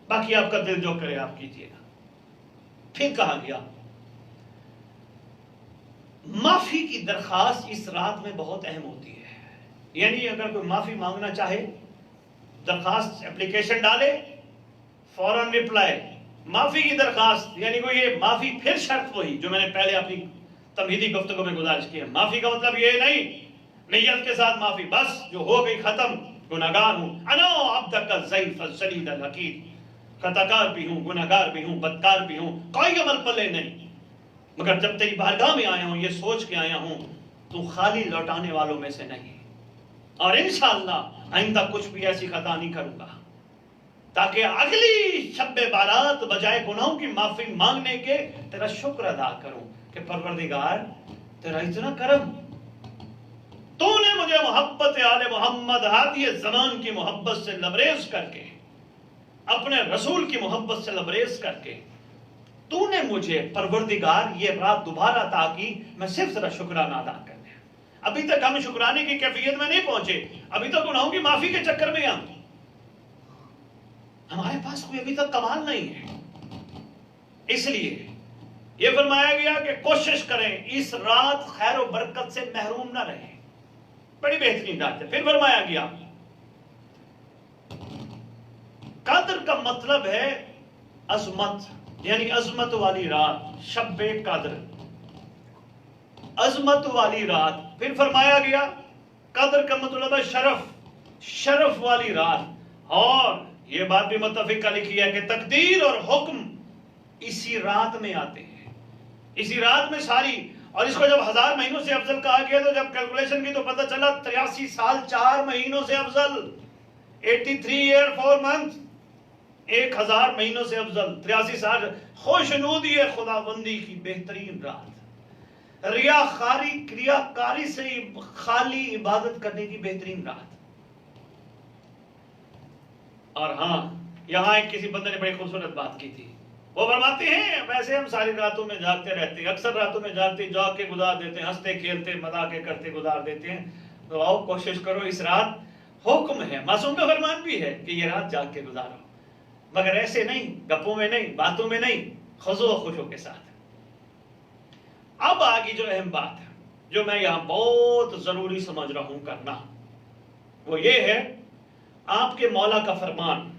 باقی آپ کا دل جو کرے آپ کیجئے گا۔ پھر کہا گیا معافی کی درخواست اس رات میں بہت اہم ہوتی ہے، یعنی اگر کوئی معافی مانگنا چاہے درخواست اپلیکیشن ڈالے، فوراً رپلائی معافی کی درخواست، یعنی کوئی یہ معافی پھر شرط وہی جو میں نے پہلے اپنی تمہیدی گفتگو میں گزارش کی ہے۔ معافی کا مطلب یہ نہیں نیت کے ساتھ معافی، بس جو ہو گئی ختم، گناہگار ہوں، انا عبدک الضعیف الذلیل الحقیر، خطاکار بھی ہوں، گناہگار بھی ہوں، بدکار بھی ہوں، کوئی عمل پلے نہیں، مگر جب تیری بارگاہ میں آیا ہوں یہ سوچ کے آیا ہوں تو خالی لوٹانے والوں میں سے نہیں، اور انشاءاللہ آئندہ کچھ بھی ایسی خطا نہیں کروں گا، تاکہ اگلی شب بارات بجائے گناہوں کی معافی مانگنے کے تیرا شکر ادا کروں کہ پروردگار تیرا اتنا کرم، تو نے مجھے محبت آل محمد ہادی زمان کی محبت سے لبریز کر کے، اپنے رسول کی محبت سے لبریز کر کے تو نے مجھے پروردگار یہ رات دوبارہ عطا کی، میں صرف ذرا شکرانہ ادا کر دیا۔ ابھی تک ہم شکرانے کی کیفیت میں نہیں پہنچے، ابھی تک گناہوں کی معافی کے چکر میں ہمارے پاس کوئی ابھی تک کمال نہیں ہے۔ اس لیے یہ فرمایا گیا کہ کوشش کریں اس رات خیر و برکت سے محروم نہ رہیں، بڑی بہترین رات ہے۔ پھر فرمایا گیا قدر کا مطلب ہے عظمت، یعنی عظمت والی رات، شب قدر، عظمت والی رات۔ پھر فرمایا گیا قدر کا مطلب ہے شرف، شرف والی رات، اور یہ بات بھی متفقہ لکھی ہے کہ تقدیر اور حکم اسی رات میں آتے ہیں، اسی رات میں ساری، اور اس کو جب 1000 مہینوں سے افضل کہا گیا تو جب کیلکولیشن کی تو پتہ چلا 83 سال 4 مہینوں سے افضل، 83 ایئر 4 منتھ، 1000 مہینوں سے افضل، 83 سال خوشنودی خداوندی کی بہترین رات، ریاکاری سے خالی عبادت کرنے کی بہترین رات۔ اور ہاں یہاں ایک کسی بندے نے بڑی خوبصورت بات کی تھی، وہ فرماتے ہیں ویسے ہم ساری راتوں میں جاگتے رہتے ہیں، اکثر راتوں میں جاگ کے گزار دیتے ہیں، ہنستے کھیلتے مذاق کرتے گزار دیتے ہیں، تو آؤ کوشش کرو اس رات، حکم ہے، معصوم کا فرمان بھی ہے کہ یہ رات جاگ کے گزارو، مگر ایسے نہیں، گپوں میں نہیں، باتوں میں نہیں، خضوع و خشوع کے ساتھ۔ اب آگے جو اہم بات ہے جو میں یہاں بہت ضروری سمجھ رہا ہوں کرنا، وہ یہ ہے آپ کے مولا کا فرمان۔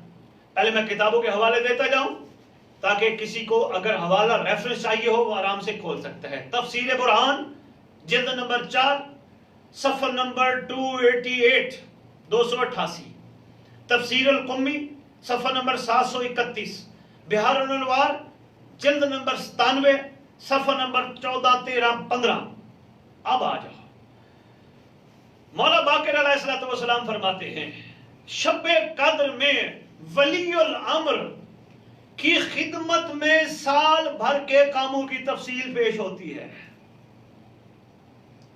پہلے میں کتابوں کے حوالے دیتا جاؤں تاکہ کسی کو اگر حوالہ ریفرنس چاہیے ہو وہ آرام سے کھول سکتا ہے۔ تفسیر برہان جلد نمبر 4 صفحہ نمبر 288 288، تفسیر القمی صفحہ نمبر 731، بحار الانوار جلد نمبر 97 صفحہ نمبر 14 13 15۔ اب آ جاؤ، مولا باقر علیہ السلام فرماتے ہیں شب قدر میں ولی الامر کی خدمت میں سال بھر کے کاموں کی تفصیل پیش ہوتی ہے۔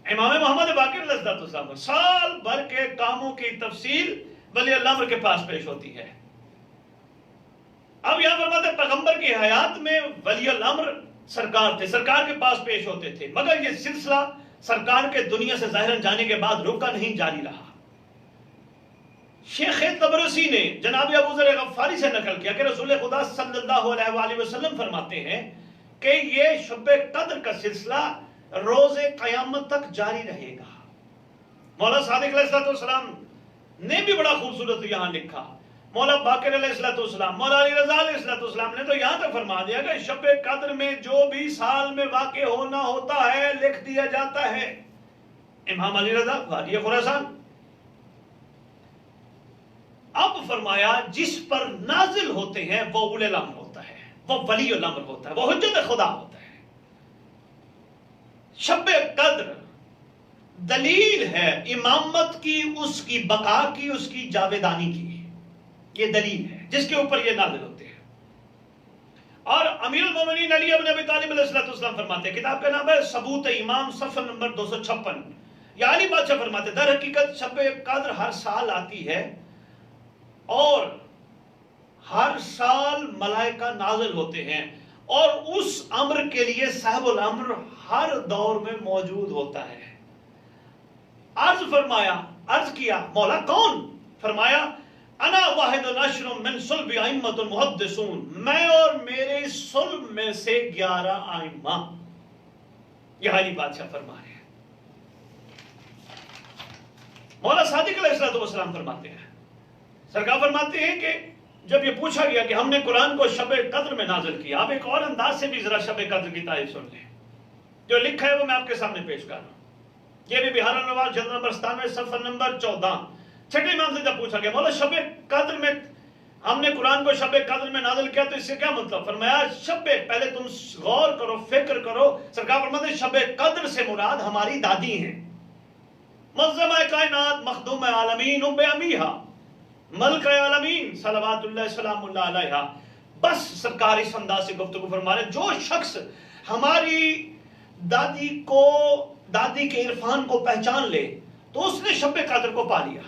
امام محمد باقر علیہ السلام سال بھر کے کاموں کی تفصیل ولی الامر کے پاس پیش ہوتی ہے۔ اب یہاں فرماتے پیغمبر کی حیات میں ولی الامر سرکار تھے، سرکار کے پاس پیش ہوتے تھے، مگر یہ سلسلہ سرکار کے دنیا سے ظاہراً جانے کے بعد رکا نہیں، جاری رہا۔ شیخ طبرسی نے جناب ابو ذر غفاری سے نقل کیا کہ رسول خدا صلی اللہ علیہ وآلہ وسلم فرماتے ہیں کہ یہ شب قدر کا سلسلہ روز قیامت تک جاری رہے گا۔ مولا صادق علیہ السلام نے بھی بڑا خوبصورت یہاں لکھا، مولا باقر علیہ السلام، مولا علی رضا علیہ السلام نے تو یہاں تک فرما دیا کہ شب قدر میں جو بھی سال میں واقع ہونا ہوتا ہے لکھ دیا جاتا ہے۔ امام علی رضا وادی خراسان۔ اب فرمایا جس پر نازل ہوتے ہیں وہ اولی الامر ہوتا ہے، وہ ولی الامر ہوتا ہے، وہ حجت خدا ہوتا ہے۔ شب قدر دلیل ہے امامت کی، اس کی بقا کی، اس کی جاویدانی کی، یہ دلیل ہے جس کے اوپر یہ نازل ہوتے ہیں۔ اور امیر المومنین علی بن ابی طالب علیہ السلام فرماتے ہیں، کتاب کا نام ہے ثبوت امام صفحہ نمبر 256، یا علی بادشاہ فرماتے ہیں در حقیقت شب قدر ہر سال آتی ہے اور ہر سال ملائکہ نازل ہوتے ہیں، اور اس امر کے لیے صاحب الامر ہر دور میں موجود ہوتا ہے۔ عرض کیا مولا کون؟ فرمایا انا واحد العشر من صلب ائمۃ المحدثون، میں اور میرے صلب میں سے 11 ائمہ، یہ علی بادشاہ فرما رہے ہیں۔ مولا صادق علیہ السلام فرماتے ہیں، سرکار فرماتے ہیں کہ جب یہ پوچھا گیا کہ ہم نے قرآن کو شب قدر میں نازل کیا، آپ ایک اور انداز سے بھی ذرا شب قدر کی تعریف سن لیں، جو لکھا ہے وہ میں آپ کے سامنے پیش کر رہا ہوں۔ یہ بھی بہار الانوار جلد نمبر 97 صفحہ نمبر 14، چھٹے امام سے جب پوچھا گیا مولا شب قدر میں ہم نے قرآن کو شب قدر میں نازل کیا تو اس سے کیا مطلب؟ فرمایا شب، پہلے تم غور کرو، فکر کرو، سرکار فرماتے ہیں شب قدر سے مراد ہماری دادی ہیں، منظمہ کائنات، مخدوم عالمین ام امیہا، ملکہ عالمین صلوات اللہ سلام اللہ علیہا۔ بس سرکار اس انداز سے گفتگو فرما رہے، جو شخص ہماری دادی کے عرفان کو پہچان لے تو اس نے شب قدر کو پا لیا۔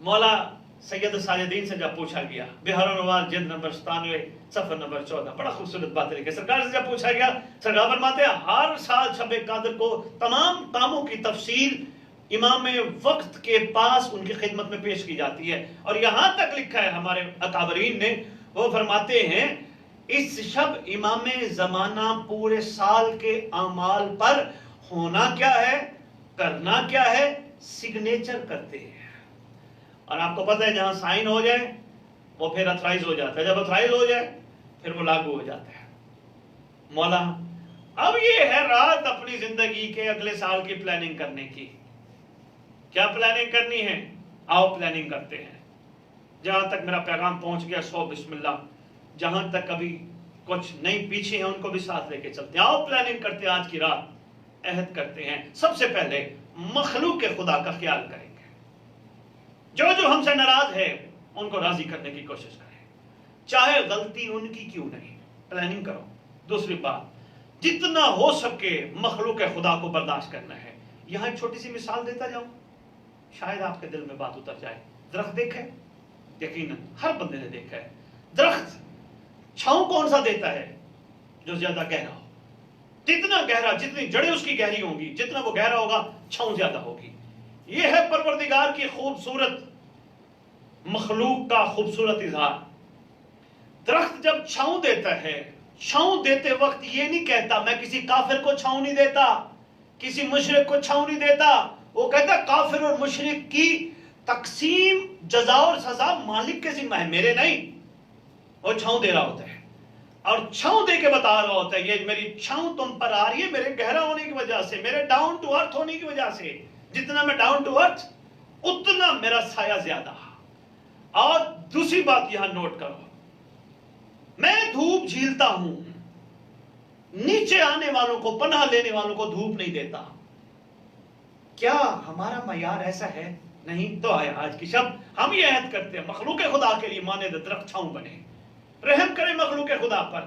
مولا سید ساجدین سے جب پوچھا گیا، بہار الانوار جلد نمبر 97 صفحہ نمبر 14، بڑا خوبصورت بات ہے کہ سرکار سے جب پوچھا گیا، سرکار فرماتے ہیں ہر سال شب قدر کو تمام کاموں کی تفصیل امام وقت کے پاس ان کی خدمت میں پیش کی جاتی ہے، اور یہاں تک لکھا ہے ہمارے اکابرین نے، وہ فرماتے ہیں اس شب امام زمانہ پورے سال کے اعمال پر ہونا کیا ہے، کرنا کیا ہے، سگنیچر کرتے ہیں۔ اور آپ کو پتہ ہے جہاں سائن ہو جائے وہ پھر اتھرائز ہو جاتا ہے، جب اتھرائز ہو جائے پھر وہ لاگو ہو جاتا ہے۔ مولا اب یہ ہے رات اپنی زندگی کے اگلے سال کی پلاننگ کرنے کی۔ کیا پلاننگ کرنی ہے؟ آؤ پلاننگ کرتے ہیں۔ جہاں تک میرا پیغام پہنچ گیا سو بسم اللہ، جہاں تک ابھی کچھ نہیں پیچھے ہیں ان کو بھی ساتھ لے کے چلتے ہیں۔ آؤ پلاننگ کرتے ہیں، آج کی رات عہد کرتے ہیں سب سے پہلے مخلوق خدا کا خیال کریں گے، جو ہم سے ناراض ہے ان کو راضی کرنے کی کوشش کریں، چاہے غلطی ان کی کیوں نہیں، پلاننگ کرو۔ دوسری بات، جتنا ہو سکے مخلوق خدا کو برداشت کرنا ہے۔ یہاں ایک چھوٹی سی مثال دیتا جاؤں، شاید آپ کے دل میں بات اتر جائے۔ درخت دیکھے؟ یقیناً ہر بندے نے دیکھا ہے۔ درخت چھاؤں کون سا دیتا ہے؟ جو زیادہ گہرا ہو۔ جتنا گہرا، جتنی جڑیں اس کی گہری ہوں گی، جتنا وہ گہرا ہوگا چھاؤں زیادہ ہوگی۔ یہ ہے پروردگار کی خوبصورت مخلوق کا خوبصورت اظہار۔ درخت جب چھاؤں دیتا ہے، چھاؤں دیتے وقت یہ نہیں کہتا میں کسی کافر کو چھاؤں نہیں دیتا، کسی مشرک کو چھاؤں نہیں دیتا، وہ کہتا کافر اور مشرک کی تقسیم، جزا اور سزا مالک کے ذمہ ہے، میرے نہیں۔ وہ چھاؤں دے رہا ہوتا ہے اور چھاؤں دے کے بتا رہا ہوتا ہے یہ میری چھاؤں تم پر آ رہی ہے میرے گہرا ہونے کی وجہ سے، میرے ڈاؤن ٹو ارتھ ہونے کی وجہ سے۔ جتنا میں ڈاؤن ٹو ارتھ اتنا میرا سایہ زیادہ۔ اور دوسری بات یہاں نوٹ کرو، میں دھوپ جھیلتا ہوں، نیچے آنے والوں کو، پناہ لینے والوں کو دھوپ نہیں دیتا۔ کیا ہمارا معیار ایسا ہے؟ نہیں تو آیا آج کی شب ہم یہ عہد کرتے ہیں مخلوق خدا کے لیے مانے درخت چھاؤں بنے۔ رحم کرے مخلوق خدا پر،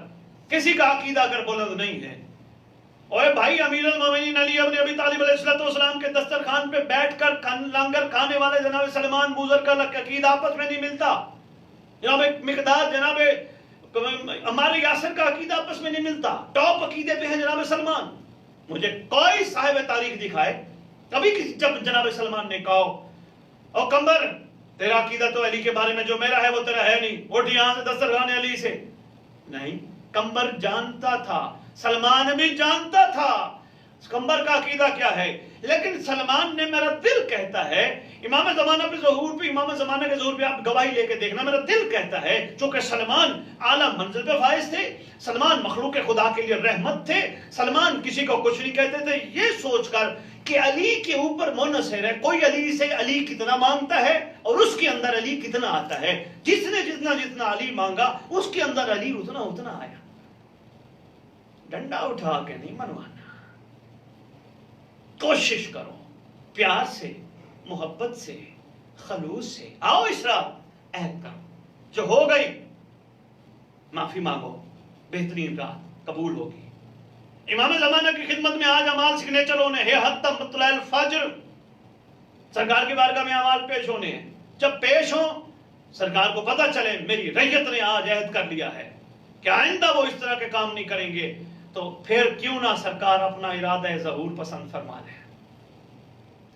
کسی کا عقیدہ اگر بلند نہیں ہے۔ اور بھائی امیر المومنین علی ابن ابی طالب علیہ السلام کے دسترخوان پہ بیٹھ کر لنگر کھانے والے جناب سلمان بوزر کا عقیدہ آپس میں نہیں ملتا، جناب مقداد، جناب عمار یاسر کا عقیدہ آپس میں نہیں ملتا، ٹاپ عقیدے پہ ہیں جناب سلمان۔ مجھے کوئی صاحب تاریخ دکھائے کبھی کسی جب جناب سلمان نے کہا او کمبر تیرا عقیدہ تو علی کے بارے میں جو میرا ہے وہ تیرا ہے نہیں، اٹھ یہاں سے دسترخوان علی سے۔ نہیں، کمبر جانتا تھا، سلمان بھی جانتا تھا کمبر کا عقیدہ کیا ہے، لیکن سلمان نے میرا دل کہتا ہے، امام زمانہ پہ ظہور پہ، امام زمانہ کے ظہور پہ آپ گواہی لے کے دیکھنا، میرا دل کہتا ہے چونکہ سلمان اعلیٰ منزل پہ فائز تھے، سلمان مخلوق خدا کے لیے رحمت تھے، سلمان کسی کو کچھ نہیں کہتے تھے، یہ سوچ کر کہ علی کے اوپر منحصر ہے، کوئی علی سے علی کتنا مانگتا ہے اور اس کے اندر علی کتنا آتا ہے، جس نے جتنا علی مانگا اس کے اندر علی اتنا آیا۔ ڈنڈا اٹھا کے نہیں منوانا، کوشش کرو پیار سے، محبت سے، خلوص سے، آؤ اس رات عہد کرو، جو ہو گئی معافی مانگو، بہترین رات قبول ہوگی۔ امام زمانہ کی خدمت میں آج اعمال سگنیچر ہونے ہیں، حتی مطلع الفجر سرکار کی بارگاہ میں اعمال پیش ہونے ہیں، جب پیش ہوں سرکار کو پتہ چلے میری ریت نے آج عہد کر لیا ہے کہ آئندہ وہ اس طرح کے کام نہیں کریں گے، تو پھر کیوں نہ سرکار اپنا ارادہ ظہور پسند فرما لے۔